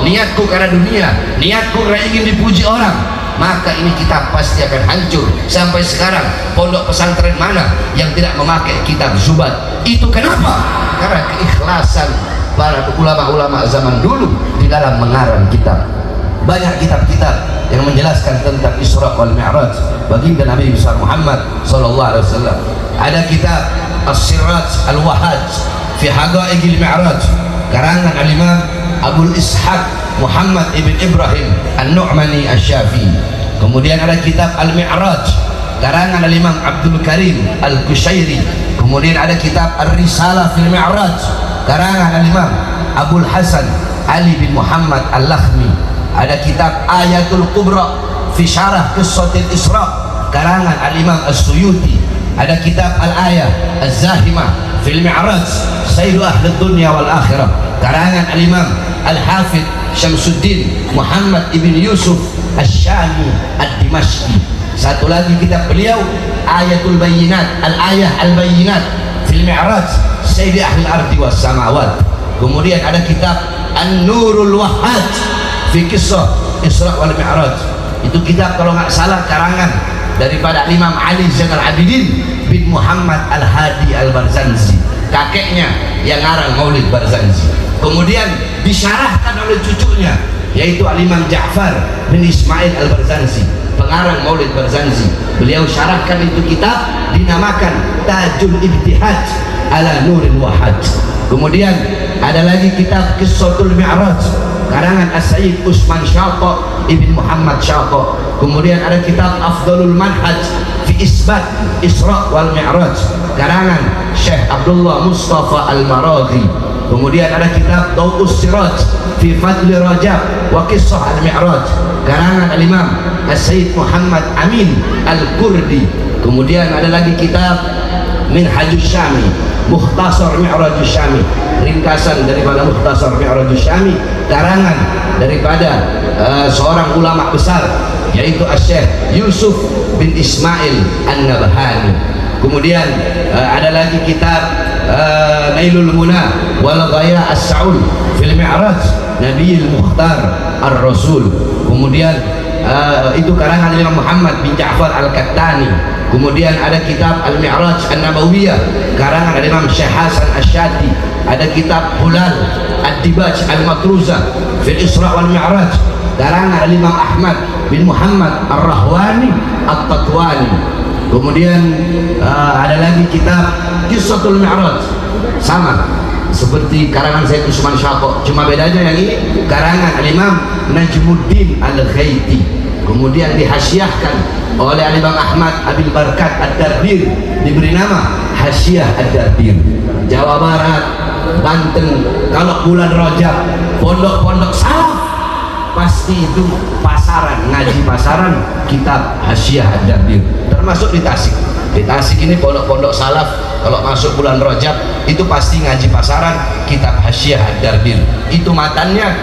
niatku karena dunia, niatku karena ingin dipuji orang, maka ini kitab pasti akan hancur. Sampai sekarang pondok pesantren mana yang tidak memakai kitab Zubat? Itu kenapa? Karena keikhlasan para ulama-ulama zaman dulu di dalam mengarang kitab. Banyak kitab-kitab yang menjelaskan tentang Isra wal Mi'raj baginda Nabi besar Muhammad sallallahu alaihi wasallam. Ada kitab As-Siraj Al-Wahaj fi Haqaiqil Mi'raj karangan al-Imam Abu Ishaq Muhammad ibn Ibrahim An-Nu'mani Asy-Syafi'i. Kemudian ada kitab Al-Mi'raj karangan al-Imam Abdul Karim Al-Kushairi. Kemudian ada kitab Ar-Risalah fil Mi'raj karangan al-Imam Abul Hasan Ali bin Muhammad Al-Lakhmi. Ada kitab Ayatul Kubra fi Syarah Qissatil Isra karangan al-Imam As-Suyuti. Ada kitab Al-Ayah Az-Zahimah fil Mi'raj Sayyidu Ahli Dunya wal Akhirah karangan al-Imam Al-Hafidh Syamsuddin Muhammad ibn Yusuf Asy-Syami Ad-Dimashqi. Satu lagi kitab beliau Ayatul Bayyinat Al-Ayah Al-Bayyinat fil Mi'raj Sayyidi Ahli Ardi was Samawat. Kemudian ada kitab An-Nurul Wahhaj fi Qissah Isra wal Mi'raj. Itu kitab kalau nggak salah karangan daripada Imam Ali Zainal Abidin bin Muhammad Al-Hadi Al-Barzanji, kakeknya yang ngarang Maulid Barzanji. Kemudian disyarahkan oleh cucunya yaitu Al-Imam Ja'far bin Ismail Al-Barzanji, pengarang Maulid Barzanji. Beliau syarahkan itu kitab dinamakan Tajul Ibtihaj ala Nuril Wahaj. Kemudian ada lagi kitab Qissatul Mi'raj karangan As-Sayyid Usman Syaqq ibn Muhammad Syaqq. Kemudian ada kitab Afdalul Manhaj fi Isbat Isra wal Mi'raj karangan Syekh Abdullah Mustafa Al-Maraghi. Kemudian ada kitab Dawus Siraj fi Fadli Rajab wa Qissah Al-Mi'raj karangan al-Imam As-Sayyid Muhammad Amin Al-Kurdi. Kemudian ada lagi kitab Minhajus Syami Mukhtasar Mi'rajus Syami, ringkasan daripada Mukhtasar Mi'rajus Syami karangan daripada seorang ulama besar yaitu Syekh Yusuf bin Ismail An-Nabhani. Kemudian ada lagi kitab Nailul Muna wal Ghaya As-Sa'ul fil Mi'raj Nabiyil Mukhtar Ar-Rasul. Kemudian itu karangan Imam Muhammad bin Ja'far Al-Kattani. Kemudian ada kitab Al-Mi'raj An-Nabawiyah karangan Imam Syekh Hasan Asy-Syati. Ada kitab Hulal Ad-Dibaj Al-Matruzah fil Isra wal Mi'raj karangan Imam Ahmad bin Muhammad Ar-Rahwani At-Tatwani. Kemudian ada lagi kitab Qissatul Mi'raj sama seperti karangan Sayyid Usman Syaqq, cuma bedanya yang ini karangan Imam Najmuddin Al-Ghaiti. Kemudian dihasyiahkan oleh Imam Ahmad Abil Barkat Ad-Darbir, diberi nama Hasyiah Ad-Darbir. Jawa Barat, Banten, kalau bulan Rajab pondok-pondok salaf pasti itu pasaran, ngaji pasaran kitab Hasyiah Ad-Darbir, termasuk di Tasik. Di Tasik ini pondok-pondok salaf kalau masuk bulan Rajab itu pasti ngaji pasaran kitab Hasyiah Ad-Darbir. Itu matannya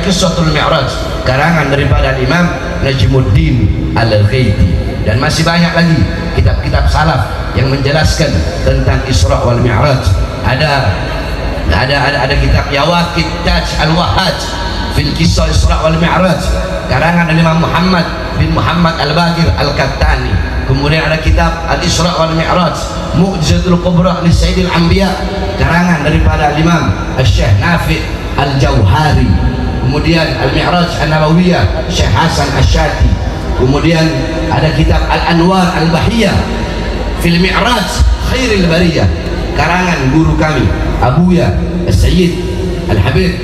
Qissatul Mi'raj karangan daripada Imam Najmuddin Al-Ghaiti. Dan masih banyak lagi kitab-kitab salaf yang menjelaskan tentang Isra wal Mi'raj. Ada kitab Yawaqit Taj Al-Wahaj fil Qissah Isra wal Mi'raj karangan Imam Muhammad bin Muhammad Al-Baqir Al-Kattani. Kemudian ada kitab Al-Isra wal Mi'raj Mu'jizatul Kubra li Sayyidil Anbiya karangan daripada Imam Syekh Nafi' Al-Jauhari. Kemudian Al-Mi'raj An-Nabawiyah Syekh Hasan Asy-Syati. Kemudian ada kitab Al-Anwar Al-Bahiyah fil Mi'raj Khairil Bariyah karangan guru kami Abuya As-Sayyid Al-Habib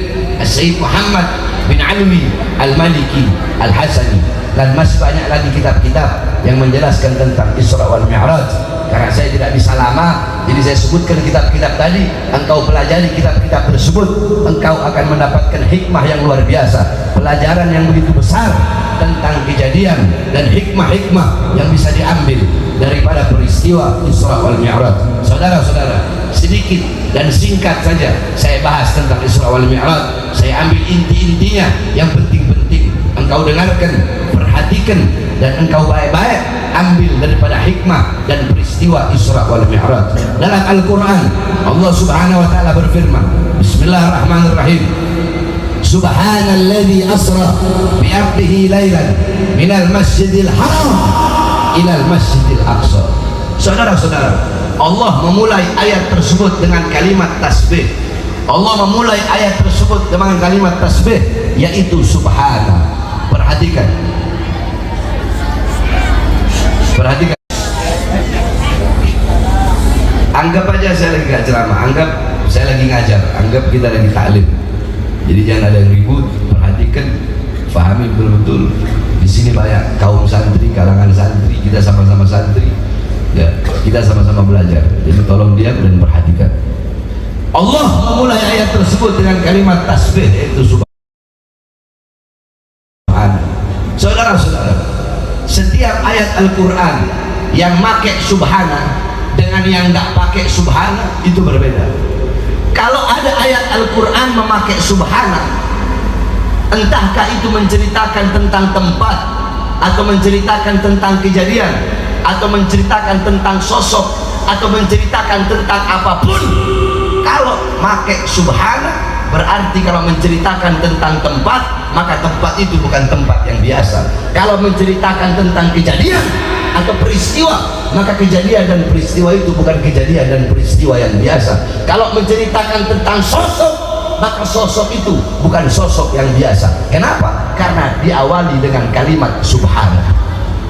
As-Sayyid Muhammad bin Alwi Al-Maliki Al-Hasani. Dan masih banyak lagi kitab-kitab yang menjelaskan tentang Isra wal Mi'raj. Karena saya tidak bisa lama, jadi saya sebutkan kitab-kitab tadi. Engkau pelajari kitab-kitab tersebut, engkau akan mendapatkan hikmah yang luar biasa, pelajaran yang begitu besar tentang kejadian dan hikmah-hikmah yang bisa diambil daripada peristiwa Isra wal Mi'raj. Saudara-saudara, sedikit dan singkat saja saya bahas tentang Isra wal Mi'raj. Saya ambil inti-intinya yang penting-penting. Engkau dengarkan, perhatikan, dan engkau baik-baik ambil daripada hikmah dan peristiwa Isra wal Mi'raj. Dalam Al-Quran Allah subhanahu wa ta'ala berfirman, Bismillahirrahmanirrahim, Subhanalladzi asra bi 'abdihi lailan minal masjidil haram ilal masjidil aqsa. Saudara-saudara, Allah memulai ayat tersebut dengan kalimat tasbih. Allah memulai ayat tersebut dengan kalimat tasbih, yaitu subhana. Perhatikan. Perhatikan. Anggap aja saya lagi gak ceramah, anggap saya lagi ngajar, anggap kita lagi taklim. Jadi jangan ada yang ribut, perhatikan, fahami betul-betul. Di sini banyak kaum santri, kalangan santri, kita sama-sama santri, ya, kita sama-sama belajar. Jadi tolong diam dan perhatikan. Allah memulai ayat tersebut dengan kalimat tasbih, yaitu subhana. Saudara-saudara, setiap ayat Al-Quran yang pakai subhana dengan yang nggak pakai subhana itu berbeda. Kalau ada ayat Al-Quran memakai subhana, entahkah itu menceritakan tentang tempat, atau menceritakan tentang kejadian, atau menceritakan tentang sosok, atau menceritakan tentang apapun, kalau pakai subhana berarti kalau menceritakan tentang tempat, maka tempat itu bukan tempat yang biasa. Kalau menceritakan tentang kejadian atau peristiwa, maka kejadian dan peristiwa itu bukan kejadian dan peristiwa yang biasa. Kalau menceritakan tentang sosok, maka sosok itu bukan sosok yang biasa. Kenapa? Karena diawali dengan kalimat subhana.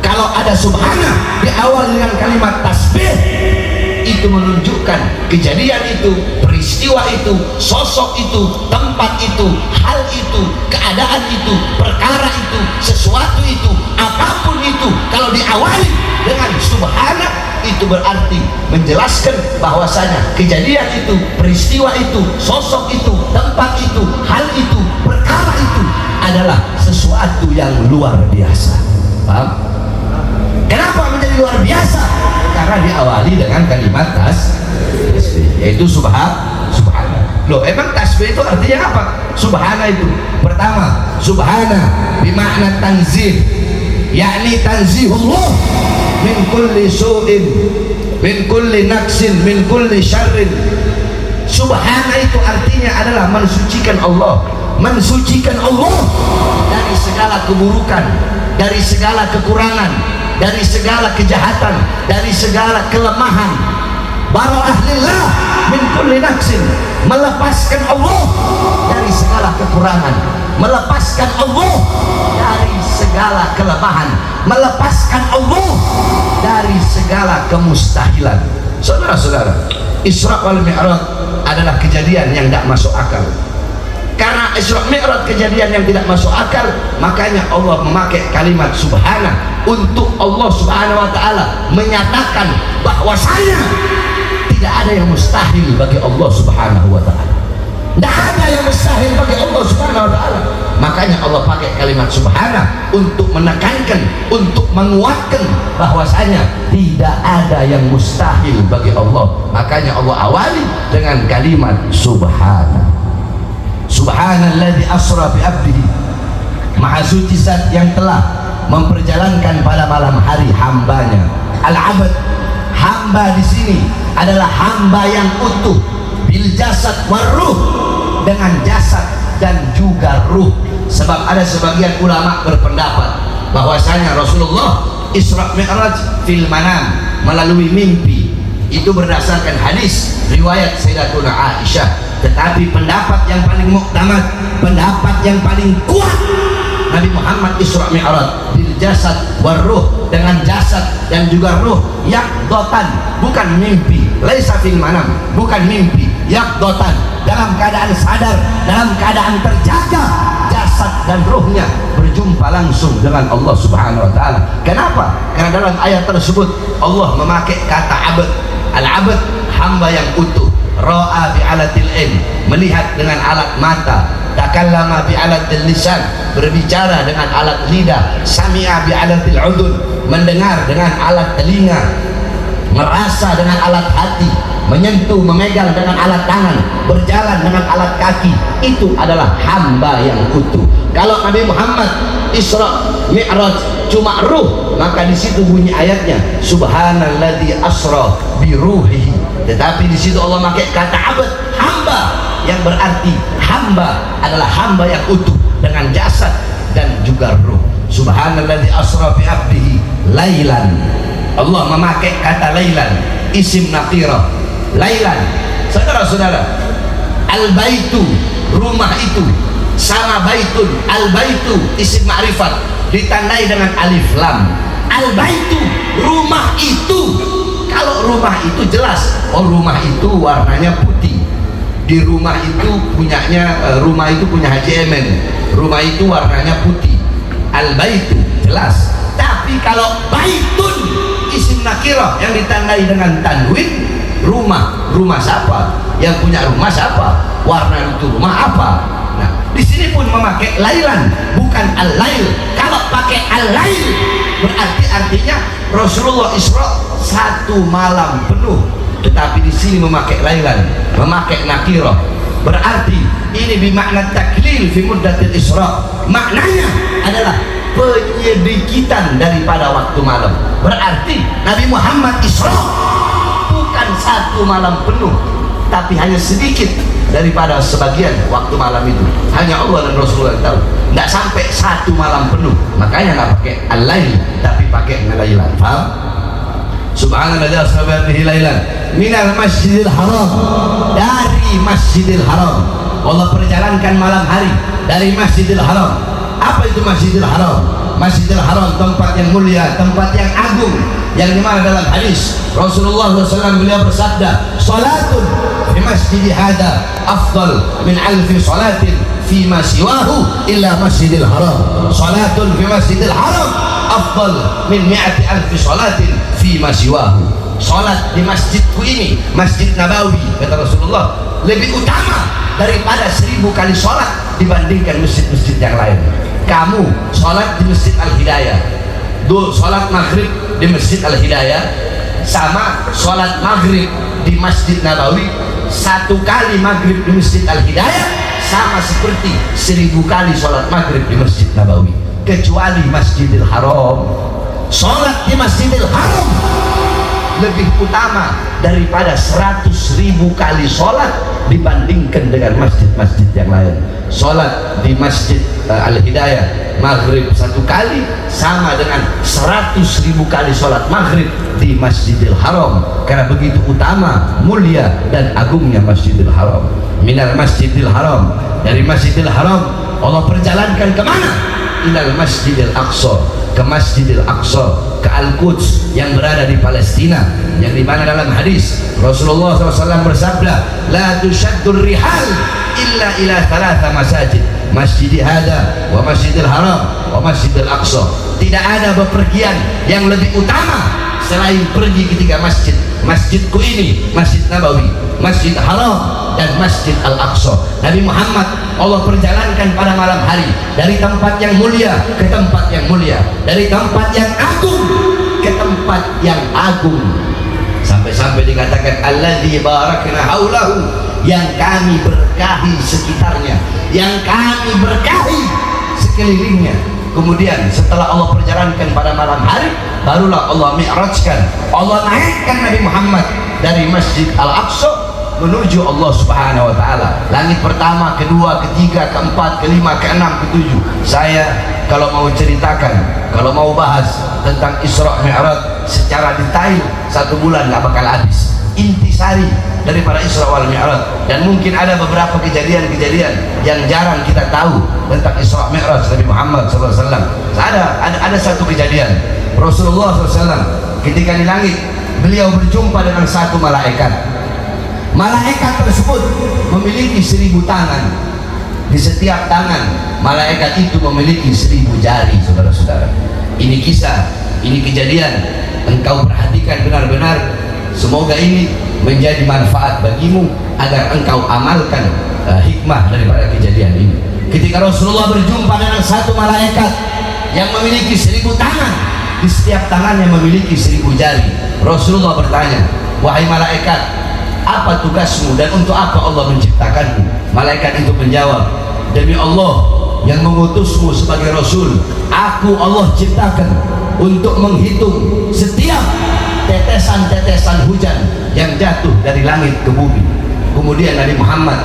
Kalau ada subhana diawali dengan kalimat tasbih, itu menunjukkan kejadian itu, peristiwa itu, sosok itu, tempat itu, hal itu, keadaan itu, perkara itu, sesuatu itu, apapun itu, kalau diawali dengan subhana, itu berarti menjelaskan bahwasanya kejadian itu, peristiwa itu, sosok itu, tempat itu, hal itu, perkara itu adalah sesuatu yang luar biasa. Paham? Kenapa menjadi luar biasa? Karena diawali dengan kalimat tasbih, yaitu subhana. Loh, emang tasbih itu artinya apa? Subhana itu pertama, subhana bimakna tanzih, yakni tanzihullah min kulli su'in, min kulli naqsin, min kulli syarrin. Subhana itu artinya adalah mensucikan Allah, mensucikan Allah dari segala keburukan, dari segala kekurangan, dari segala kejahatan, dari segala kelemahan. Bara'ah lillah min kulli naqsin, melepaskan Allah dari segala kekurangan, melepaskan Allah dari segala kelemahan, melepaskan Allah dari segala kemustahilan. Saudara-saudara, Isra wal Mi'raj adalah kejadian yang tidak masuk akal. Karena Isra Mi'raj kejadian yang tidak masuk akal, makanya Allah memakai kalimat subhana untuk Allah subhanahu wa ta'ala menyatakan bahwasanya tidak ada yang mustahil bagi Allah subhanahu wa ta'ala. Tidak ada yang mustahil bagi Allah subhanahu wa ta'ala. Makanya Allah pakai kalimat subhana untuk menekankan, untuk menguatkan bahwasanya tidak ada yang mustahil bagi Allah. Makanya Allah awali dengan kalimat subhana. Subhanalladzi asra bi 'abdihi, maha suci zat yang telah memperjalankan pada malam hari hambanya. Al-'abd, hamba di sini adalah hamba yang utuh, bil jasad war ruh, dengan jasad dan juga ruh. Sebab ada sebagian ulama berpendapat bahwasanya Rasulullah Isra Mi'raj fil manam, melalui mimpi. Itu berdasarkan hadis riwayat Sayyidatuna Aisyah. Tetapi pendapat yang paling muktamad, pendapat yang paling kuat, Nabi Muhammad Isra Mi'raj bil jasad war ruh, dengan jasad dan juga ruh, yaqdatan, bukan mimpi, laisa fil manam, bukan mimpi, yaqdatan, dalam keadaan sadar, dalam keadaan terjaga, jasad dan ruhnya berjumpa langsung dengan Allah subhanahu wa ta'ala. Kenapa? Karena dalam ayat tersebut Allah memakai kata abad. Al-abad, hamba yang utuh. Ra'a bi'alatil ilm, melihat dengan alat mata. Takallama bi'alatil lisan, berbicara dengan alat lidah. Sami'a bi'alatil udhun, mendengar dengan alat telinga. Merasa dengan alat hati, menyentuh, memegang dengan alat tangan, berjalan dengan alat kaki. Itu adalah hamba yang utuh. Kalau Nabi Muhammad Isra Mi'raj cuma ruh, maka di situ bunyi ayatnya subhanalladzi asra bi ruhihi Tetapi di situ Allah pakai kata abad, hamba, yang berarti hamba adalah hamba yang utuh dengan jasad dan juga ruh. Subhanalladzi asra bi 'abdihi lailan. Allah memakai kata lailan, isim nakirah. Lailan, saudara-saudara, al-baitu, rumah itu, sama baitun, al-baitu isim ma'rifat ditandai dengan alif lam. Al-baitu, rumah itu. Kalau rumah itu jelas, oh rumah itu warnanya putih. Di rumah itu rumah itu punya Haji Emen. Rumah itu warnanya putih. Al-baitu jelas. Tapi kalau baitun isim nakirah yang ditandai dengan tanwin, rumah siapa? Yang punya rumah siapa? Warna itu rumah apa? Nah, di sini pun memakai lailan, bukan al-lail. Kalau pakai al-lail berarti artinya Rasulullah Isra 1 malam penuh. Tetapi di sini memakai lailan, memakai nakirah, berarti ini bimakna taklil fi muddatil Isra. Maknanya adalah penyedikitan daripada waktu malam. Berarti Nabi Muhammad Isra bukan 1 malam penuh, tapi hanya sedikit daripada sebagian waktu malam itu. Hanya Allah dan Rasulullah yang tahu. Tidak sampai 1 malam penuh. Makanya nggak pakai al-lail, tapi pakai lailan. Paham? Subhanallah asra bihi lailan minal masjidil haram, dari masjidil haram. Allah perjalankan malam hari dari masjidil haram. Apa itu masjidil haram? Masjidil haram tempat yang mulia, tempat yang agung, yang dimana dalam hadis Rasulullah SAW beliau bersabda, salatun fi masjidi hada afdal min alfi salatin fi ma siwahu illa masjidil haram. Salatun fi masjidil haram afdal min mi'ati alfi salatin fi ma siwahu. Salat di masjidku ini, Masjid Nabawi, kata Rasulullah, lebih utama daripada 1000 kali salat dibandingkan masjid-masjid yang lain. Kamu salat di Masjid Al-Hidayah, salat maghrib di Masjid Al-Hidayah, sama salat maghrib di Masjid Nabawi, 1 kali maghrib di Masjid Al-Hidayah sama seperti 1000 kali salat maghrib di Masjid Nabawi. Kecuali Masjidil Haram, salat di Masjidil Haram lebih utama daripada 100.000 kali sholat dibandingkan dengan masjid-masjid yang lain. Sholat di Masjid Al-Hidayah maghrib 1 kali sama dengan 100.000 kali sholat maghrib di Masjidil Haram, karena begitu utama, mulia dan agungnya Masjidil Haram. Minal Masjidil Haram, dari Masjidil Haram Allah perjalankan kemana? Ilal Masjidil Aqsa, ke Masjidil Aqsa, ke Al-Quds yang berada di Palestina, yang dimana dalam hadis Rasulullah SAW bersabda, la tushaddur rihal illa ila 3 masajid, Masjid Hada wa Masjidil Haram wa Masjidil Aqsa. Tidak ada bepergian yang lebih utama selain pergi ke 3 masjid. Masjidku ini, Masjid Nabawi, Masjid Haram dan Masjid Al-Aqsa. Nabi Muhammad Allah perjalankan pada malam hari dari tempat yang mulia ke tempat yang mulia, dari tempat yang agung ke tempat yang agung, sampai-sampai dikatakan alladzi barakna haulahu, yang kami berkahi sekitarnya, yang kami berkahi sekelilingnya. Kemudian setelah Allah perjalankan pada malam hari, barulah Allah mi'rajkan, Allah naikkan Nabi Muhammad dari Masjid Al-Aqsa menuju Allah Subhanahu wa ta'ala. Langit pertama, kedua, ketiga, keempat, kelima, keenam, ketujuh. Saya kalau mau ceritakan, kalau mau bahas tentang Isra Mi'raj secara detail 1 bulan nggak bakal habis. Intisari daripada Isra wal Mi'raj, dan mungkin ada beberapa kejadian-kejadian yang jarang kita tahu tentang Isra Mi'raj Nabi Muhammad SAW. Ada satu kejadian Rasulullah SAW ketika di langit, beliau berjumpa dengan 1 malaikat. Malaikat tersebut memiliki 1000 tangan. Di setiap tangan malaikat itu memiliki 1000 jari, saudara-saudara. Ini kisah, ini kejadian, engkau perhatikan benar-benar. Semoga ini menjadi manfaat bagimu agar engkau amalkan hikmah daripada kejadian ini. Ketika Rasulullah berjumpa dengan 1 malaikat yang memiliki 1000 tangan, di setiap tangannya memiliki 1000 jari, Rasulullah bertanya, wahai malaikat, apa tugasmu dan untuk apa Allah menciptakanmu? Malaikat itu menjawab, demi Allah yang mengutusmu sebagai Rasul, aku Allah ciptakan untuk menghitung setiap tetesan-tetesan hujan yang jatuh dari langit ke bumi. Kemudian Nabi Muhammad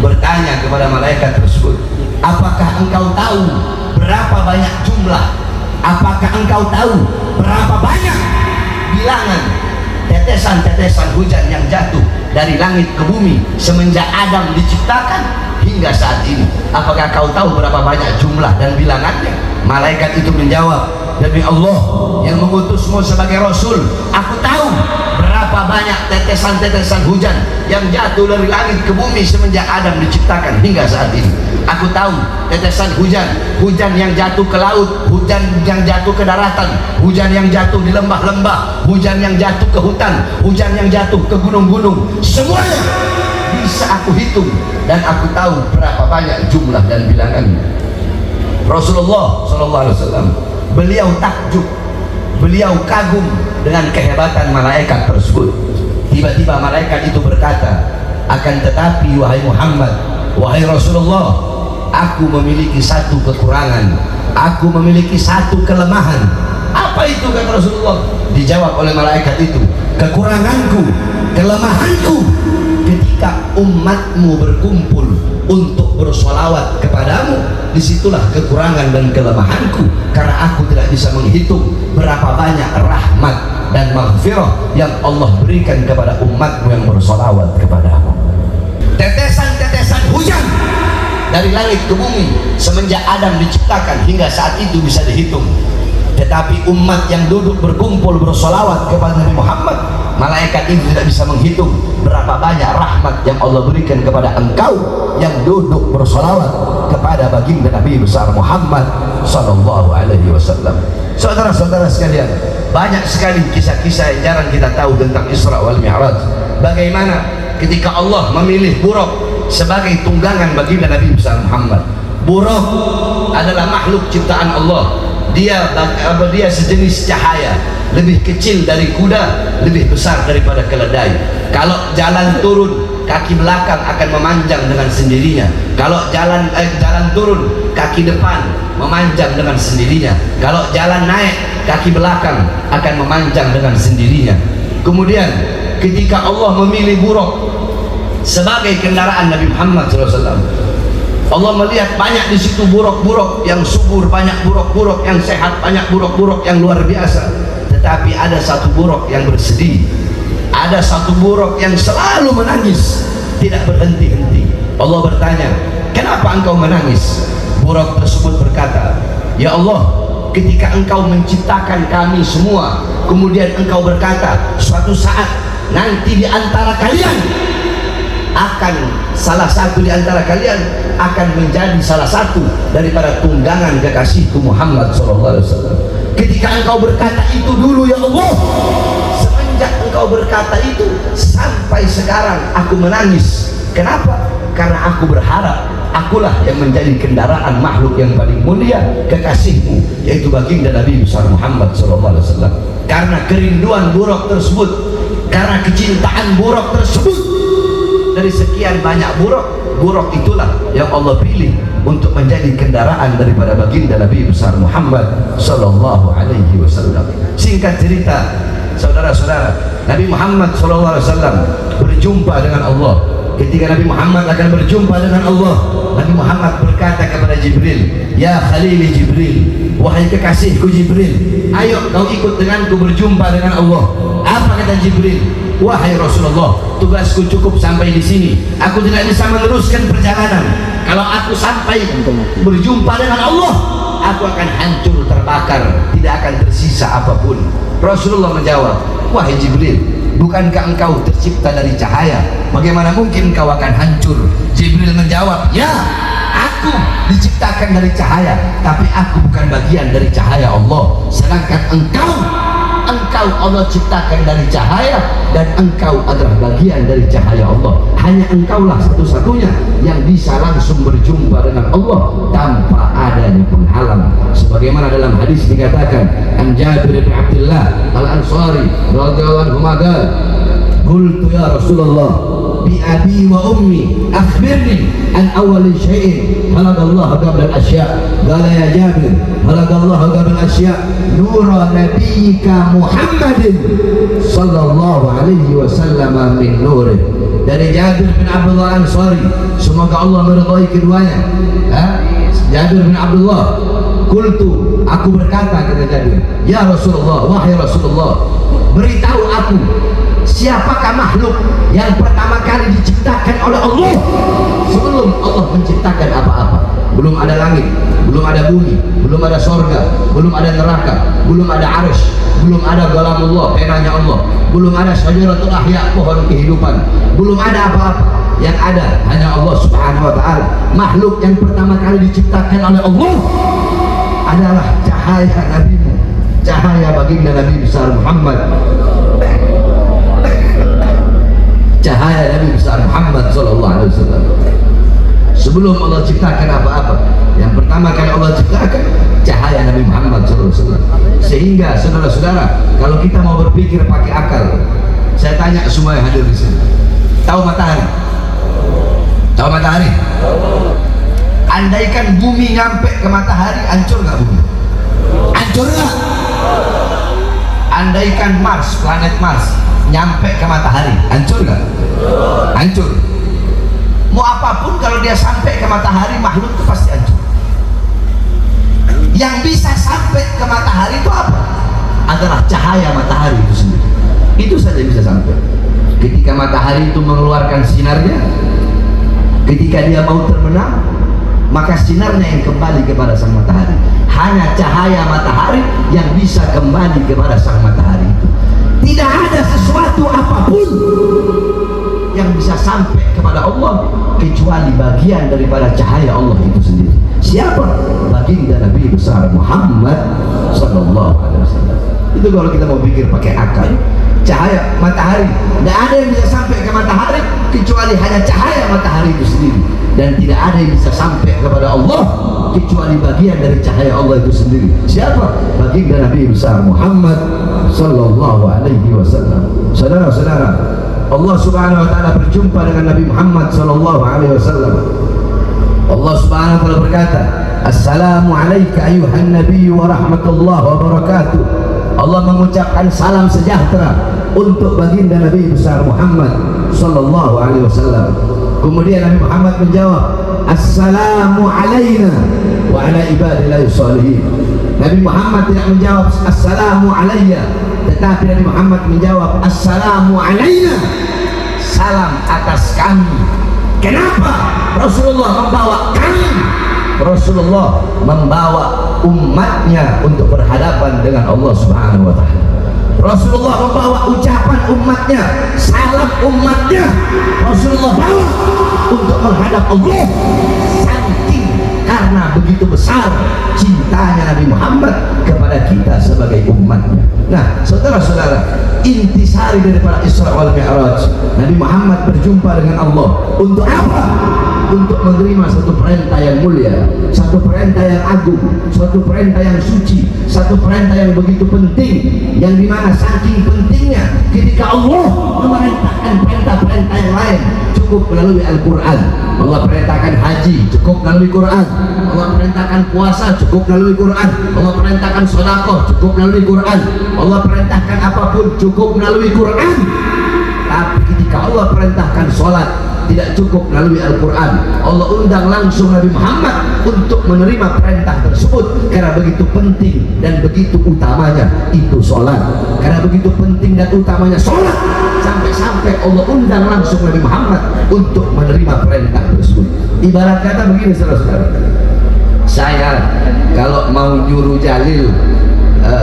bertanya kepada malaikat tersebut, apakah engkau tahu berapa banyak jumlah, apakah engkau tahu berapa banyak bilangan tetesan-tetesan hujan yang jatuh dari langit ke bumi semenjak Adam diciptakan hingga saat ini? Apakah kau tahu berapa banyak jumlah dan bilangannya? Malaikat itu menjawab, demi Allah yang mengutusmu sebagai Rasul, aku tahu berapa banyak tetesan-tetesan hujan yang jatuh dari langit ke bumi semenjak Adam diciptakan hingga saat ini. Aku tahu tetesan hujan, hujan yang jatuh ke laut, hujan yang jatuh ke daratan, hujan yang jatuh di lembah-lembah, hujan yang jatuh ke hutan, hujan yang jatuh ke gunung-gunung. Semuanya bisa aku hitung dan aku tahu berapa banyak jumlah dan bilangannya. Rasulullah SAW, beliau takjub, beliau kagum dengan kehebatan malaikat tersebut. Tiba-tiba malaikat itu berkata, akan tetapi wahai Muhammad, wahai Rasulullah, aku memiliki satu kekurangan, aku memiliki satu kelemahan. Apa itu, kata Rasulullah? Dijawab oleh malaikat itu, kekuranganku, kelemahanku ketika umatmu berkumpul untuk bersolawat kepadamu, disitulah kekurangan dan kelemahanku, karena aku tidak bisa menghitung berapa banyak rahmat dan maghfirah yang Allah berikan kepada umatmu yang bersolawat kepadamu. Tetesan-tetesan hujan dari langit ke bumi semenjak Adam diciptakan hingga saat itu bisa dihitung. Tetapi umat yang duduk berkumpul bersolawat kepada Nabi Muhammad, malaikat itu tidak bisa menghitung berapa banyak rahmat yang Allah berikan kepada engkau yang duduk bersolawat kepada baginda Nabi besar Muhammad sallallahu alaihi wasallam. Saudara-saudara sekalian, banyak sekali kisah-kisah yang jarang kita tahu tentang Isra wal Mi'raj. Bagaimana ketika Allah memilih buruk sebagai tunggangan baginda Nabi besar Muhammad. Buruk adalah makhluk ciptaan Allah. Dia sejenis cahaya, lebih kecil dari kuda, lebih besar daripada keledai. Kalau jalan turun, kaki belakang akan memanjang dengan sendirinya. Kalau jalan turun, kaki depan memanjang dengan sendirinya. Kalau jalan naik, kaki belakang akan memanjang dengan sendirinya. Kemudian ketika Allah memilih buruk sebagai kendaraan Nabi Muhammad SAW, Allah melihat banyak di situ buruk-buruk yang subur, banyak buruk-buruk yang sehat, banyak buruk-buruk yang luar biasa. Tetapi ada satu buruk yang bersedih, ada satu buruk yang selalu menangis, tidak berhenti-henti. Allah bertanya, kenapa engkau menangis? Buruk tersebut berkata, ya Allah, ketika engkau menciptakan kami semua, kemudian engkau berkata, suatu saat nanti di antara kalian akan salah satu di antara kalian akan menjadi salah satu daripada tunggangan kekasihku Muhammad SAW. Ketika engkau berkata itu dulu, ya Allah, semenjak engkau berkata itu sampai sekarang aku menangis. Kenapa? Karena aku berharap akulah yang menjadi kendaraan makhluk yang paling mulia, kekasihmu, yaitu baginda Nabi besar Muhammad SAW. Karena kerinduan buruk tersebut, karena kecintaan buruk tersebut, dari sekian banyak buruk itulah yang Allah pilih untuk menjadi kendaraan daripada baginda Nabi besar Muhammad sallallahu alaihi wasallam. Singkat cerita, saudara-saudara, Nabi Muhammad sallallahu alaihi wasallam berjumpa dengan Allah. Ketika Nabi Muhammad akan berjumpa dengan Allah, Nabi Muhammad berkata kepada Jibril, ya Khalili Jibril, wahai kekasihku Jibril, ayo kau ikut denganku berjumpa dengan Allah. Apa kata Jibril? Wahai Rasulullah, tugasku cukup sampai di sini. Aku tidak bisa meneruskan perjalanan. Kalau aku sampai berjumpa dengan Allah, aku akan hancur terbakar, tidak akan tersisa apapun. Rasulullah menjawab, wahai Jibril, bukankah engkau tercipta dari cahaya? Bagaimana mungkin engkau akan hancur? Jibril menjawab, ya, aku diciptakan dari cahaya, tapi aku bukan bagian dari cahaya Allah. Sedangkan engkau Allah ciptakan dari cahaya, dan engkau adalah bagian dari cahaya Allah. Hanya engkaulah satu-satunya yang bisa langsung berjumpa dengan Allah tanpa adanya penghalang. Sebagaimana dalam hadis dikatakan, an Jabir bin Abdullah al-Ansari radhiyallahu anhu, qultu ya Rasulullah, bi abi wa ummi akhbirni an awwal syai'in khalaqallahu qabla al-asya'. Qala ya Jabir khalaqallahu qabla al-asya' nura nabiyyika Muhammadin sallallahu alaihi wasallam min nurih. Dari Jabir bin Abdullah Ansari, semoga Allah meridhai keduanya. Jabir bin Abdullah, qultu, aku berkata, kata Jabir, ya Rasulullah, wahai Rasulullah, beritahu aku siapakah makhluk yang pertama kali diciptakan oleh Allah sebelum Allah menciptakan apa-apa. Belum ada langit, belum ada bumi, belum ada sorga, belum ada neraka, belum ada arsy, belum ada kalamullah, penanya Allah, belum ada syajaratul ahya, pohon kehidupan, belum ada apa-apa. Yang ada hanya Allah subhanahu wa ta'ala. Makhluk yang pertama kali diciptakan oleh Allah adalah cahaya nabimu, cahaya baginda Nabi besar Muhammad, cahaya Nabi besar Muhammad sallallahu alaihi wasallam. Sebelum Allah ciptakan apa-apa, yang pertama kali Allah ciptakan cahaya Nabi Muhammad sallallahu alaihi wasallam. Sehingga saudara-saudara, kalau kita mau berpikir pakai akal, saya tanya semua yang hadir di sini, tahu matahari? Tahu matahari? Andaikan bumi nyampe ke matahari, hancur nggak bumi? Hancur nggak? Andaikan Mars, planet Mars nyampe ke matahari, hancur nggak? Hancur. Mau apapun kalau dia sampai ke matahari, makhluk itu pasti hancur. Yang bisa sampai ke matahari itu apa? Adalah cahaya matahari itu sendiri. Itu saja bisa sampai. Ketika matahari itu mengeluarkan sinarnya, ketika dia mau terbenam, maka sinarnya yang kembali kepada sang matahari. Hanya cahaya matahari yang bisa kembali kepada sang matahari itu. Tidak ada sesuatu apapun yang bisa sampai kepada Allah kecuali bagian daripada cahaya Allah itu sendiri. Siapa? Baginda Nabi besar Muhammad sallallahu alaihi wasallam. Itu kalau kita mau pikir pakai akal. Cahaya matahari, tidak ada yang bisa sampai ke matahari kecuali hanya cahaya matahari itu sendiri, dan tidak ada yang bisa sampai kepada Allah kecuali bagian dari cahaya Allah itu sendiri. Siapa? Baginda Nabi besar Muhammad sallallahu alaihi wasallam. Saudara-saudara, Allah subhanahu wa ta'ala berjumpa dengan Nabi Muhammad sallallahu alaihi wasallam. Allah subhanahu wa ta'ala berkata, assalamu alayka ayuhan nabiyyu wa rahmatullahi wa barakatuh. Allah mengucapkan salam sejahtera untuk baginda Nabi besar Muhammad sallallahu alaihi wasallam. Kemudian Nabi Muhammad menjawab, assalamu alayna wa ala ibadillahi sholihin. Nabi Muhammad tidak menjawab assalamu alayya, tetapi Nabi Muhammad menjawab assalamu alayna, salam atas kami. Kenapa Rasulullah membawa kami? Rasulullah membawa umatnya untuk berhadapan dengan Allah subhanahu wa ta'ala. Rasulullah membawa ucapan umatnya, salam umatnya, Rasulullah bawa untuk menghadap Allah. Saking karena begitu besar cintanya Nabi Muhammad kepada kita sebagai umatnya. Nah, saudara-saudara, intisari daripada Isra wal Mi'raj, Nabi Muhammad berjumpa dengan Allah untuk apa? Untuk menerima satu perintah yang mulia, satu perintah yang agung, suatu perintah yang suci, satu perintah yang begitu penting, yang dimana saking pentingnya ketika Allah memerintahkan perintah-perintah yang lain cukup melalui Al-Quran. Allah perintahkan haji cukup melalui Quran, Allah perintahkan puasa cukup melalui Quran, Allah perintahkan sedekah cukup melalui Quran, Allah perintahkan apapun cukup melalui Quran. Tapi ketika Allah perintahkan sholat tidak cukup melalui Al-Quran, Allah undang langsung Nabi Muhammad untuk menerima perintah tersebut karena begitu penting dan begitu utamanya itu sholat. Karena begitu penting dan utamanya sholat, sampai-sampai Allah undang langsung Nabi Muhammad untuk menerima perintah tersebut. Ibarat kata begini, saudara-saudara, saya kalau mau nyuruh Jalil,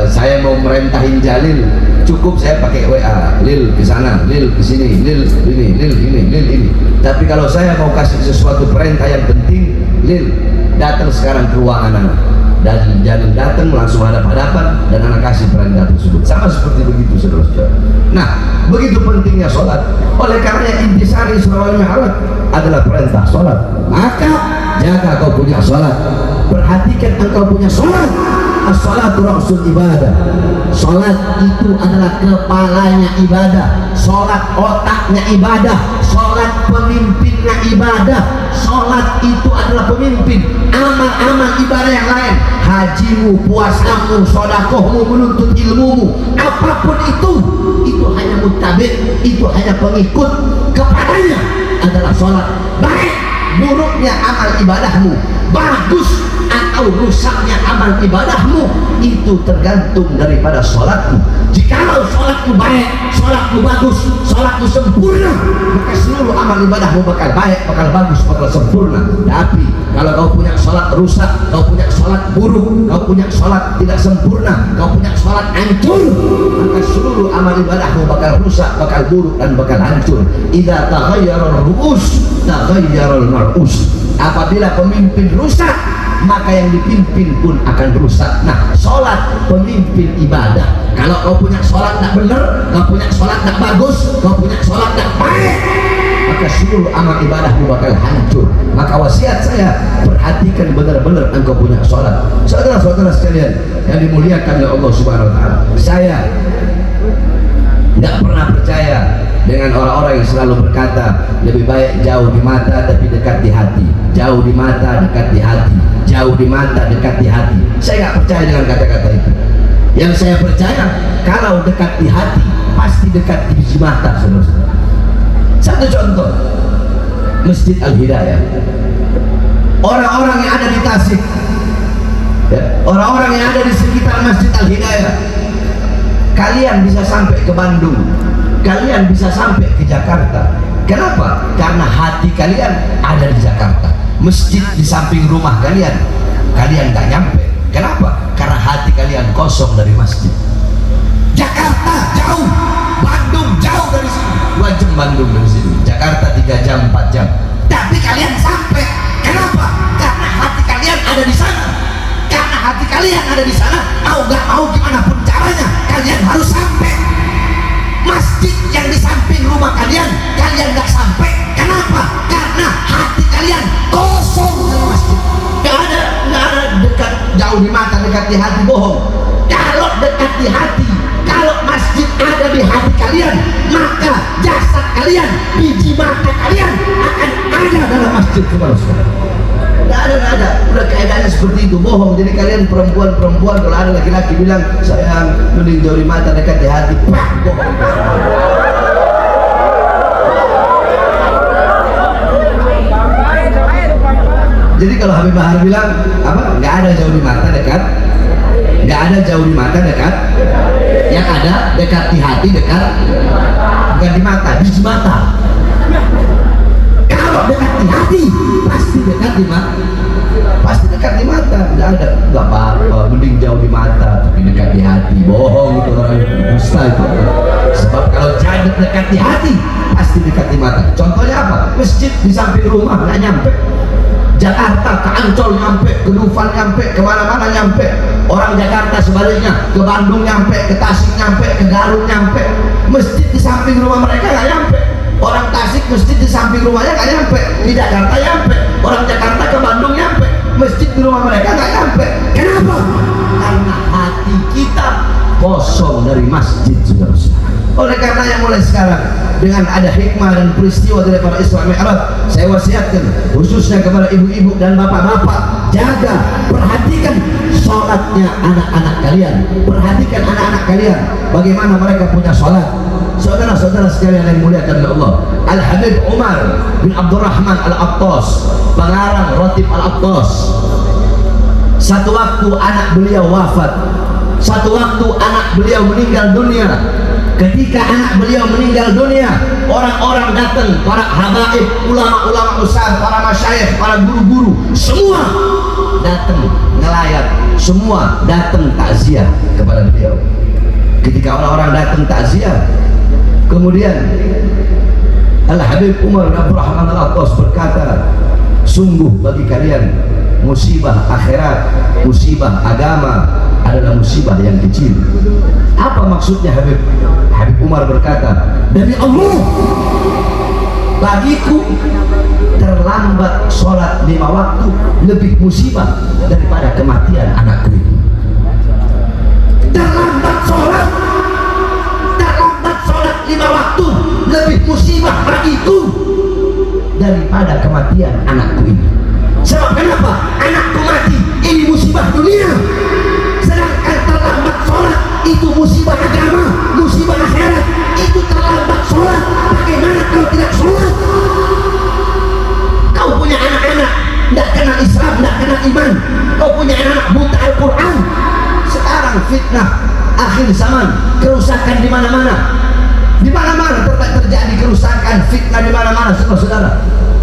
saya mau merentahin Jalil, cukup saya pakai WA, Lil ke sana, Lil ke sini, Lil ini, Lil ini, Lil ini. Tapi kalau saya mau kasih sesuatu perintah yang penting, Lil datang sekarang ke ruangan anak, dan Jalil datang langsung hadap-hadapan dan anak kasih perintah tersebut. Sama seperti begitu, saudara-saudara. Nah, begitu pentingnya sholat. Oleh karena intisari Isra wal Mi'raj adalah perintah sholat, maka jaga kau punya sholat, perhatikan engkau punya sholat. as-salatu ra'sul ibadah. Salat itu adalah kepalanya ibadah, salat otaknya ibadah, salat pemimpinnya ibadah. Salat itu adalah pemimpin amal-amal ibadah yang lain, hajimu, puasamu, sodakohmu, menuntut ilmumu, apapun itu hanya mutabik, itu hanya pengikut kepadanya adalah salat. Baik buruknya amal ibadahmu, bagus atau rusaknya amal ibadahmu, itu tergantung daripada sholatmu. Jikalau sholatmu baik, sholatmu bagus, sholatmu sempurna, maka seluruh amal ibadahmu bakal baik, bakal bagus, bakal sempurna. Tapi kalau kau punya sholat rusak, kau punya sholat buruk, kau punya sholat tidak sempurna, kau punya sholat hancur, maka seluruh amal ibadahmu bakal rusak, bakal buruk, dan bakal hancur. Idza taghayyara ar-ru'us taghayyara al-mar'us. Apabila pemimpin rusak, maka yang dipimpin pun akan rusak. Nah, sholat pemimpin ibadah. Kalau kau punya sholat tak benar, kau punya sholat tak bagus, kau punya sholat tak baik, maka seluruh amal ibadahmu bakal hancur. Maka wasiat saya, perhatikan benar-benar engkau punya sholat. Saudara-saudara sekalian yang dimuliakan oleh Allah Subhanahu Wa Taala, saya tidak pernah percaya dengan orang-orang yang selalu berkata lebih baik jauh di mata tapi dekat di hati, jauh di mata dekat di hati, jauh di mata dekat di hati. Saya nggak percaya dengan kata-kata itu. Yang saya percaya, kalau dekat di hati pasti dekat di mata, saudara-saudara. Satu contoh, Masjid Al-Hidayah. Orang-orang yang ada di Tasik, ya, orang-orang yang ada di sekitar Masjid Al-Hidayah, kalian bisa sampai ke Bandung, kalian bisa sampai ke Jakarta. Kenapa? Karena hati kalian ada di Jakarta. Masjid di samping rumah kalian, kalian nggak nyampe. Kenapa? Karena hati kalian kosong dari masjid. Jakarta jauh, Bandung jauh dari sini, 2 jam Bandung dari sini, Jakarta 3 jam 4 jam, tapi kalian sampai. Kenapa? Karena hati kalian ada di sana. Karena hati kalian ada di sana, mau gak mau gimana pun caranya kalian harus sampai. Masjid yang di samping rumah kalian, kalian gak sampai. Kenapa? Karena hati kalian kosong dari masjid. Gak ada dekat, jauh di mata dekat di hati, bohong. Kalau dekat di hati, kalau masjid ada di hati kalian, maka jasad kalian, biji mata kalian akan ada dalam masjid. Nggak ada, udah keadaannya seperti itu, bohong. Jadi kalian perempuan kalau ada laki-laki bilang sayang mending jauh di mata dekat di hati, bohong. Jadi kalau Habib Bahar bilang apa? Nggak ada jauh di mata dekat, nggak ada jauh di mata dekat, yang ada dekat di hati, dekat bukan di mata, di mata. Kalau dekat di hati pasti dekat di mata, pasti dekat di mata. Nggak apa-apa, mending jauh di mata tapi dekat di hati, bohong itu, orang dusta itu. Sebab kalau jadi dekat di hati pasti dekat di mata. Contohnya apa? Masjid di samping rumah nggak nyampe. Jakarta ke Ancol nyampe, ke Dufan nyampe, kemana-mana nyampe. Orang Jakarta sebaliknya ke Bandung nyampe, ke Tasik nyampe, ke Garut nyampe. Masjid di samping rumah mereka nggak nyampe. Orang Tasik masjid di samping rumahnya nggak nyampe, di Jakarta nyampe. Orang Jakarta ke Bandung nyampe, masjid di rumah mereka nggak nyampe. Kenapa? Karena hati kita kosong dari masjid, saudara-saudara. Oleh karenanya mulai sekarang, dengan ada hikmah dan peristiwa dari para Isra Mi'raj, saya wasiatkan khususnya kepada ibu-ibu dan bapak-bapak, jaga, perhatikan sholatnya anak-anak kalian, perhatikan anak-anak kalian bagaimana mereka punya sholat. Saudara-saudara sekalian yang dimuliakan oleh Allah, Al-Habib Umar bin Abdurrahman Al-Attas, pengarang Ratib Al-Attas, satu waktu anak beliau wafat, satu waktu anak beliau meninggal dunia. Ketika anak beliau meninggal dunia, orang-orang datang, para habaib, ulama-ulama besar, para masyayikh, para guru-guru, semua datang ngelayat, semua datang takziah kepada beliau. Ketika orang-orang datang takziah, kemudian Al-Habib Umar bin Abdurrahman Al-Attas berkata, sungguh bagi kalian musibah akhirat, musibah agama adalah musibah yang kecil. Apa maksudnya Habib? Habib Umar berkata, demi Allah, bagiku terlambat sholat 5 waktu lebih musibah daripada kematian anakku itu. daripada kematian anakku ini. Sebab kenapa? Anakku mati, ini musibah dunia. Sedangkan terlambat sholat itu musibah agama, musibah akhirat. Itu terlambat sholat, bagaimana kau tidak sholat? Kau punya anak-anak tidak kenal Islam, tidak kenal iman. Kau punya anak buta Al-Quran. Sekarang fitnah akhir zaman, kerusakan di mana-mana. Di mana-mana terjadi kerusakan, fitnah di mana-mana, saudara-saudara.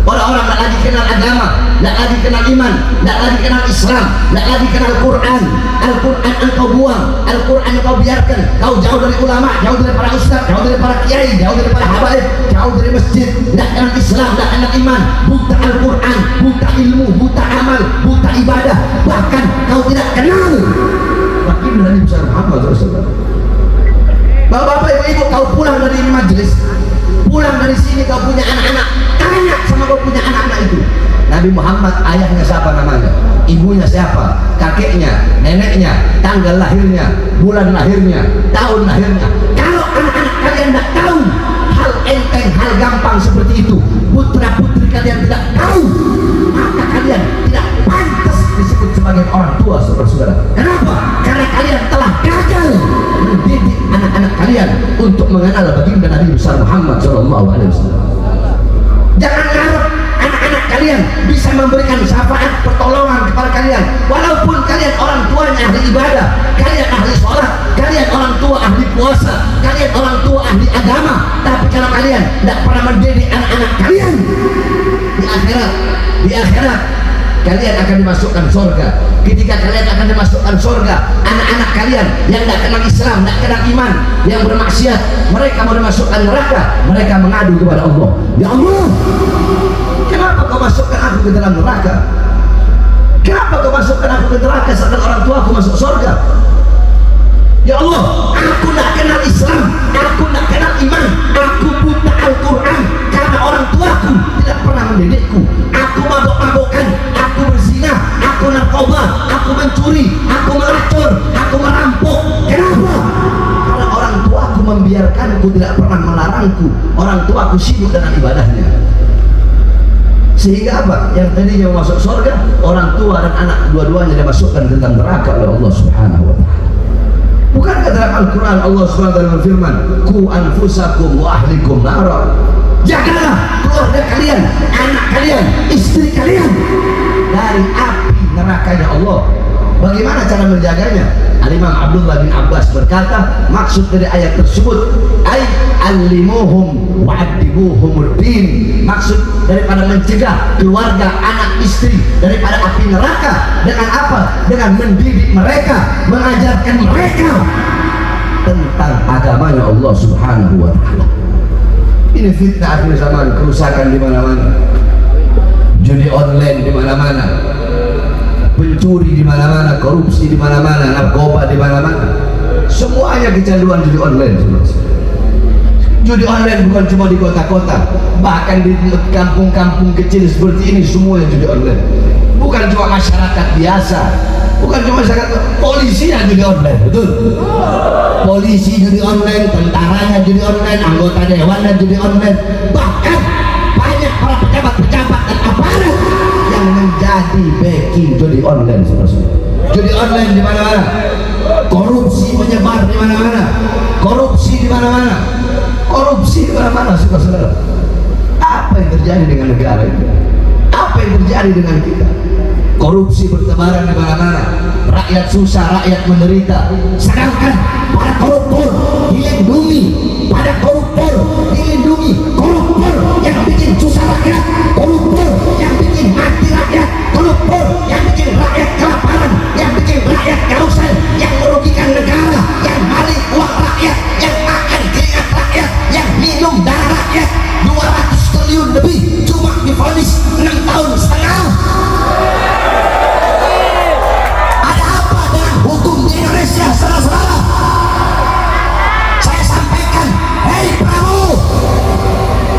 Orang-orang tidak lagi kenal agama, tidak lagi kenal iman, tidak lagi kenal Islam, tidak lagi kenal Quran. Al-Quran engkau buang, Al-Quran engkau biarkan. Kau jauh dari ulama, jauh dari para ustaz, jauh dari para kiai, jauh dari para habaib, jauh dari masjid. Tidak kenal Islam, tidak kenal iman, buta Al-Quran, buta ilmu, buta amal, buta ibadah. Bahkan kau tidak kenal baginda Nabi besar Muhammad SAW. Bapak-bapak, ibu-ibu, kau pulang dari ini majelis, pulang dari sini kau punya anak-anak, tanya sama kau punya anak-anak itu, Nabi Muhammad ayahnya siapa namanya, ibunya siapa, kakeknya, neneknya, tanggal lahirnya, bulan lahirnya, tahun lahirnya. Kalau anak-anak kalian tidak tahu hal enteng, hal gampang seperti itu, putra-putri kalian tidak tahu, maka kalian tidak pantas disebut sebagai orang tua, saudara-saudara. Kenapa? Karena kalian telah gagal mendidik anak-anak kalian untuk mengenal baginda Nabi besar Muhammad SAW. Jangan harap anak-anak kalian bisa memberikan syafaat pertolongan kepada kalian, walaupun kalian orang tuanya ahli ibadah, kalian ahli sholat, kalian orang tua ahli puasa, kalian orang tua ahli agama. Tapi kalau kalian tidak pernah mendidik anak-anak kalian, di akhirat kalian akan dimasukkan surga. Ketika kalian akan dimasukkan surga, anak-anak kalian yang tidak kenal Islam, tidak kenal iman, yang bermaksiat, mereka mau dimasukkan neraka, mereka mengadu kepada Allah. Ya Allah, kenapa kau masukkan aku ke dalam neraka? Kenapa kau masukkan aku ke neraka sedangkan orang tua aku masuk surga? Ya Allah, aku tidak kenal Islam, aku tidak kenal iman, aku buta Al-Quran karena orang tuaku tidak pernah mendidikku. Aku mabok-mabokan, aku berzina, aku narkoba, aku mencuri, aku melacur, aku merampok. Kenapa? Karena orang tuaku membiarkanku, tidak pernah melarangku. Orang tuaku sibuk dengan ibadahnya. Sehingga apa? Yang tadinya masuk surga, orang tua dan anak dua-duanya dimasukkan ke dalam neraka oleh Allah Subhanahu wa Ta'ala. Bukankah dalam Al-Quran Allah SWT berfirman, ku anfusakum wa ahlikum nara, jagalah keluarga kalian, anak kalian, istri kalian dari api nerakanya Allah. Bagaimana cara menjaganya? Al-Imam Abdullah bin Abbas berkata, maksud dari ayat tersebut ay allimuhum wa adibuhumul din, maksud daripada mencegah keluarga, anak, istri daripada api neraka dengan apa? Dengan mendidik mereka, mengajarkan mereka tentang agamanya Allah Subhanahu wa Ta'ala. Ini fitnah akhir zaman, kerusakan di mana-mana, judi online di mana-mana, pencuri di mana-mana, korupsi di mana-mana, narkoba di mana-mana, semuanya kecanduan judi online. Judi online bukan cuma di kota-kota, bahkan di kampung-kampung kecil seperti ini semuanya judi online. Bukan cuma masyarakat biasa, bukan cuma masyarakat, polisi yang judi online, betul? Polisi judi online, tentaranya judi online, anggota dewannya judi online, bahkan banyak para pejabat-pejabat dan aparat yang menjadi backing judi online. Judi online di mana-mana, korupsi menyebar di mana-mana, korupsi di mana-mana, korupsi di mana-mana, saudara-saudara. Apa yang terjadi dengan negara ini? Apa yang terjadi dengan kita? Korupsi bertebaran di mana-mana, rakyat susah, rakyat menderita. Sedangkan para koruptor dilindungi, pada koruptor dilindungi, koruptor yang bikin susah rakyat, koruptor yang bikin mati rakyat, koruptor yang bikin rakyat kelaparan, yang bikin rakyat kausan, yang merugikan negara, yang maling uang rakyat, yang makan keringat rakyat, yang minum darah rakyat. 200 triliun lebih cuma divonis 6 tahun setengah. Ada apa dengan hukum di Indonesia, saudara-saudara? Saya sampaikan, hei Prabowo,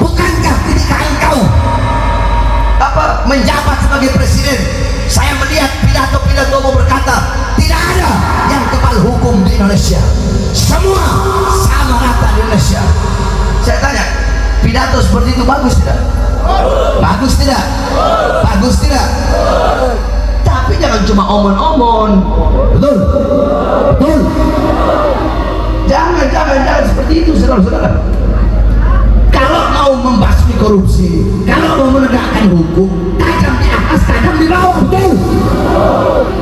bukankah ketika engkau menjabat sebagai presiden, saya melihat pidato-pidatomu berkata tidak ada yang kebal hukum di Indonesia, semua sama rata di Indonesia. Saya tanya, pidato seperti itu bagus tidak? Bagus tidak? Bagus tidak? Tapi jangan cuma omon-omon. Betul? Betul? Jangan seperti itu, saudara-saudara. Kalau mau membasmi korupsi, kalau mau menegakkan hukum, tajam di atas, tajam di bawah. Betul?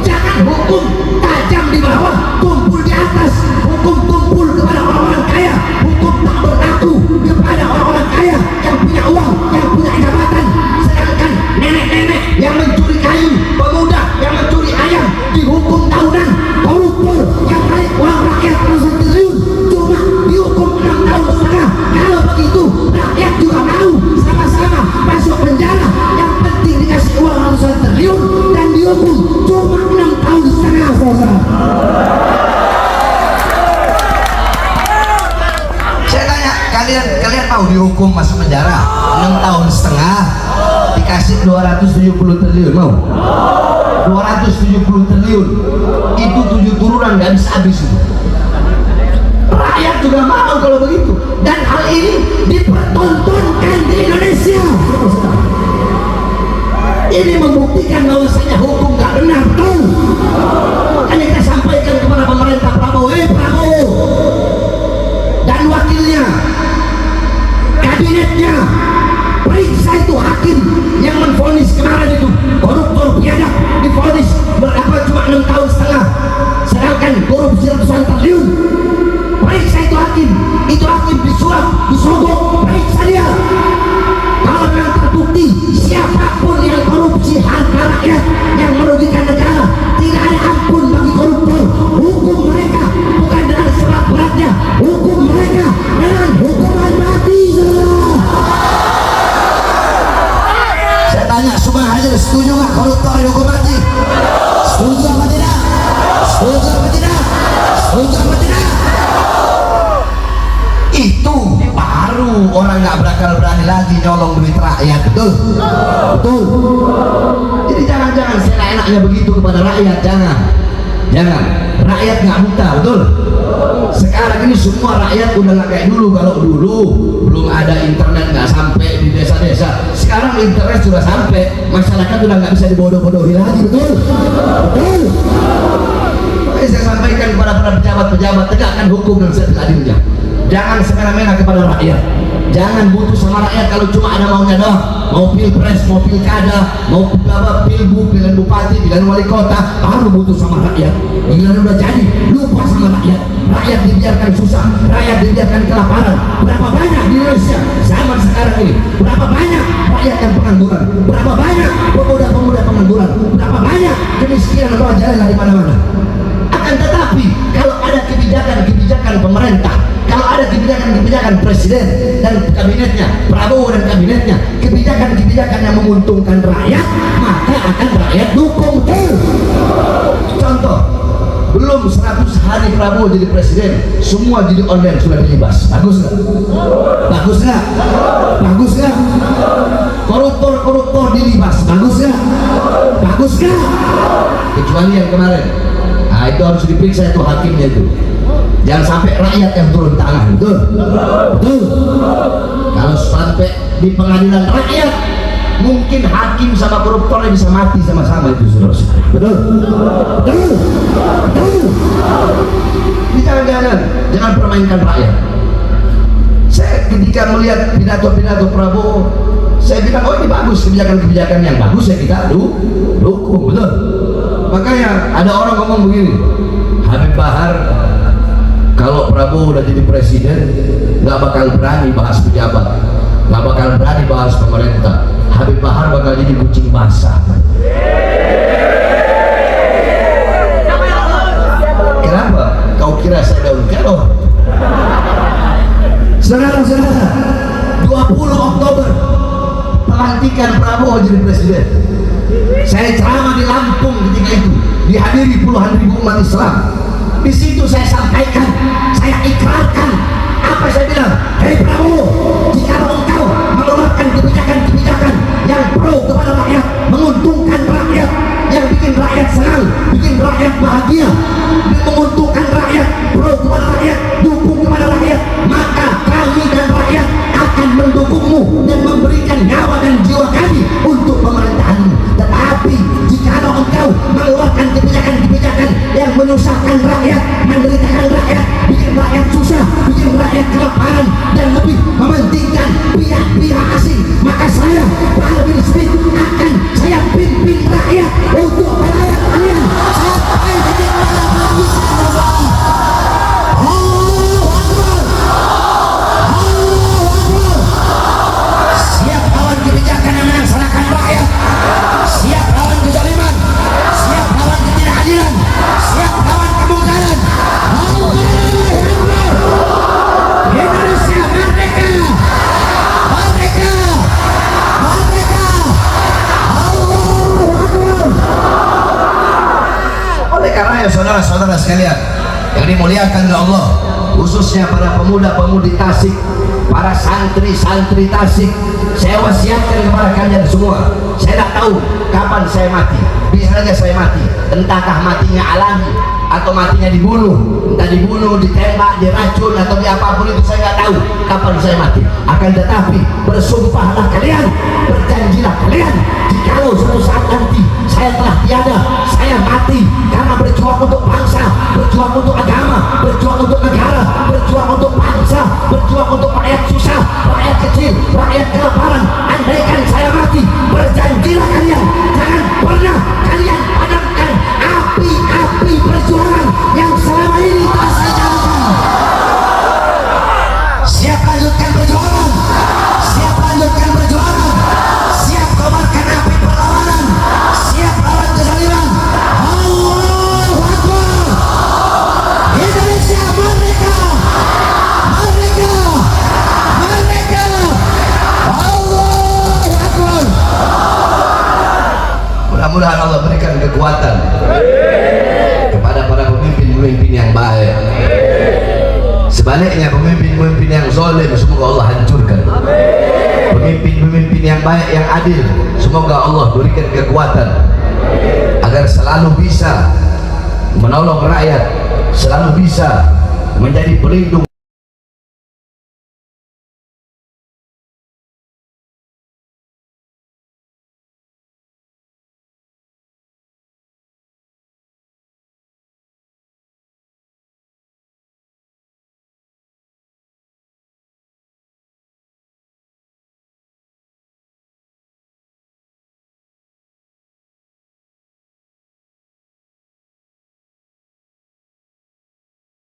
Jangan hukum tajam di bawah, tumpul di atas. Hukum tumpul kepada orang-orang kaya, hukum tak berlaku kepada orang-orang kaya yang punya uang, yang punya jabatan. Sedangkan nenek-nenek yang mencuri kayu, pemuda yang mencuri ayam dihukum tahunan. Koruptor yang naik uang rakyat ratusan triliun cuma dihukum 6 tahun setengah. Kalau begitu rakyat juga mau sama-sama masuk penjara. Yang penting dikasih uang ratusan triliun dan dihukum cuma 6 tahun setengah, saudara. Saya tanya, kalian mau dihukum masuk penjara 6 tahun setengah dikasih 270 triliun, mau? 270 triliun itu 7 turunan gak bisa habis itu. Rakyat juga mau kalau begitu, dan hal ini dipertontonkan di Indonesia. Ini membuktikan bahwasanya hukum gak benar, tuh. Makanya kita sampaikan kepada pemerintah Prabowo, Prabowo dan wakilnya, kabinetnya, periksa itu hakim yang menvonis kemarin itu koruptor biadab, divonis berapa cuma 6 tahun setengah, sedangkan korupsi ratusan triliun. Periksa itu hakim disuap, disogok, periksa dia. Kalau memang terbukti siapapun yang korupsi harta rakyat yang merugikan negara, tidak ada ampun bagi koruptor. Hukum mereka bukan dengan seberat-beratnya, hukum mereka dengan hukuman mati, saudara. Saya tanya semua hadir, setuju nggak koruptor dihukum mati? Setuju apa tidak? Setuju apa tidak? Setuju apa tidak? Itu baru orang nggak bakal berani lagi nyolong duit rakyat. Betul? Betul? Jadi jangan seenak-enaknya begitu kepada rakyat. Jangan. Rakyat nggak buta, betul? Sekarang ini semua rakyat udah nggak kayak dulu. Kalau dulu belum ada internet, nggak sampai di desa-desa. Sekarang internet sudah sampai, masyarakat udah nggak bisa dibodoh-bodohi lagi. Betul? Betul? Makanya saya sampaikan kepada para pejabat-pejabat, tegakkan hukum dan seadil-adilnya. Jangan semena-mena kepada rakyat. Jangan butuh sama rakyat kalau cuma ada maunya doang. Mau pilpres, mau pilkada, mau pilbu, pilihan bupati, pilihan wali kota, baru butuh sama rakyat. Giliran udah jadi, lupa sama rakyat. Rakyat dibiarkan susah, rakyat dibiarkan kelaparan. Berapa banyak di Indonesia zaman sekarang ini? Berapa banyak rakyat yang pengangguran? Berapa banyak pemuda-pemuda pengangguran? Berapa banyak kemiskinan merajalela di mana-mana? Akan tetapi kalau ada kebijakan pemerintah, kalau ada kebijakan presiden dan kabinetnya, Prabowo dan kabinetnya, kebijakan yang menguntungkan rakyat, maka akan rakyat dukung. Contoh, belum 100 hari Prabowo jadi presiden, semua jadi online sudah dilibas. Bagus nggak? Bagus nggak? Bagus nggak? Koruptor dilibas. Bagus nggak? Bagus nggak? Kecuali yang kemarin. Nah, itu harus diperiksa itu hakimnya itu. Jangan sampai rakyat yang turun tangan. Betul? Betul? Kalau sampai di pengadilan rakyat, mungkin hakim sama koruptornya bisa mati sama-sama itu, saudara-saudara. Betul? Betul? Betul? Jangan permainkan rakyat. Saya ketika melihat pidato-pidato Prabowo, saya bilang, oh ini bagus, kebijakan-kebijakan yang bagus ya kita dukung. Betul? Makanya ada orang ngomong begini, Habib Bahar kalau Prabowo udah jadi presiden nggak bakal berani bahas pejabat, nggak bakal berani bahas pemerintah. Habib Bahar bakal jadi kucing basah. Kenapa? Kau kira saya daun kelor? Saudara-saudara, 20 Oktober pelantikan Prabowo jadi presiden. Saya ceramah di Lampung ketika itu, dihadiri puluhan ribu umat Islam. Di situ saya sampaikan, saya ikrarkan apa saya bilang, hei Prabowo, jika engkau mengeluarkan kebijakan-kebijakan yang pro kepada rakyat, menguntungkan rakyat, yang bikin rakyat senang, bikin rakyat bahagia, menguntungkan rakyat, pro kepada rakyat, dukung kepada rakyat, maka kami dan rakyat akan mendukungmu dan memberikan nyawa dan menyusahkan rakyat, menderitakan rakyat, bikin rakyat susah, bikin rakyat kelaparan, dan lebih mementingkan pihak-pihak asing. Maka saya, Bahar bin Smith, akan saya pimpin rakyat untuk melayani kalian sampai titik mana belum bisa berubah. Allahu Akbar, Allahu Akbar. Siap lawan kebijakan yang menaksanakan rakyat, siap lawan kezaliman, siap lawan ketidakadilan, siap lawan kemungkaran. Allahu Akbar. Indonesia merdeka, merdeka, merdeka. Allahu Akbar. Oleh karena ya saudara-saudara sekalian yang dimuliakan oleh Allah, khususnya para pemuda-pemudi Tasik, para santri-santri Tasik, saya wasiatkan kepada kalian semua, saya tidak tahu kapan saya mati. Bisa saja saya mati, entahkah matinya alami atau matinya dibunuh, entah dibunuh, ditembak, diracun atau di apapun itu, saya nggak tahu kapan saya mati. Akan tetapi bersumpahlah kalian, berjanjilah kalian, jikalau suatu saat nanti saya telah tiada, saya mati karena berjuang untuk bangsa, berjuang untuk agama, berjuang untuk negara, berjuang untuk bangsa, berjuang untuk rakyat susah, rakyat kecil, rakyat kelaparan. Andaikan saya mati, berjanjilah kalian, jangan pernah kalian padamkan api-api perjuangan yang selama ini telah saya jalankan. Siap lanjutkan perjuangan, siap lanjutkan perjuangan, siap kobarkan api perlawanan, siap lawan kezaliman. Allahu Akbar. Indonesia merdeka, merdeka, merdeka. Allahu Akbar. Mudah-mudahan Allah berikan kekuatan kepada para pemimpin-pemimpin yang baik. Sebaliknya pemimpin-pemimpin yang zalim semoga Allah hancurkan. Pemimpin-pemimpin yang baik, yang adil, semoga Allah berikan kekuatan agar selalu bisa menolong rakyat, selalu bisa menjadi pelindung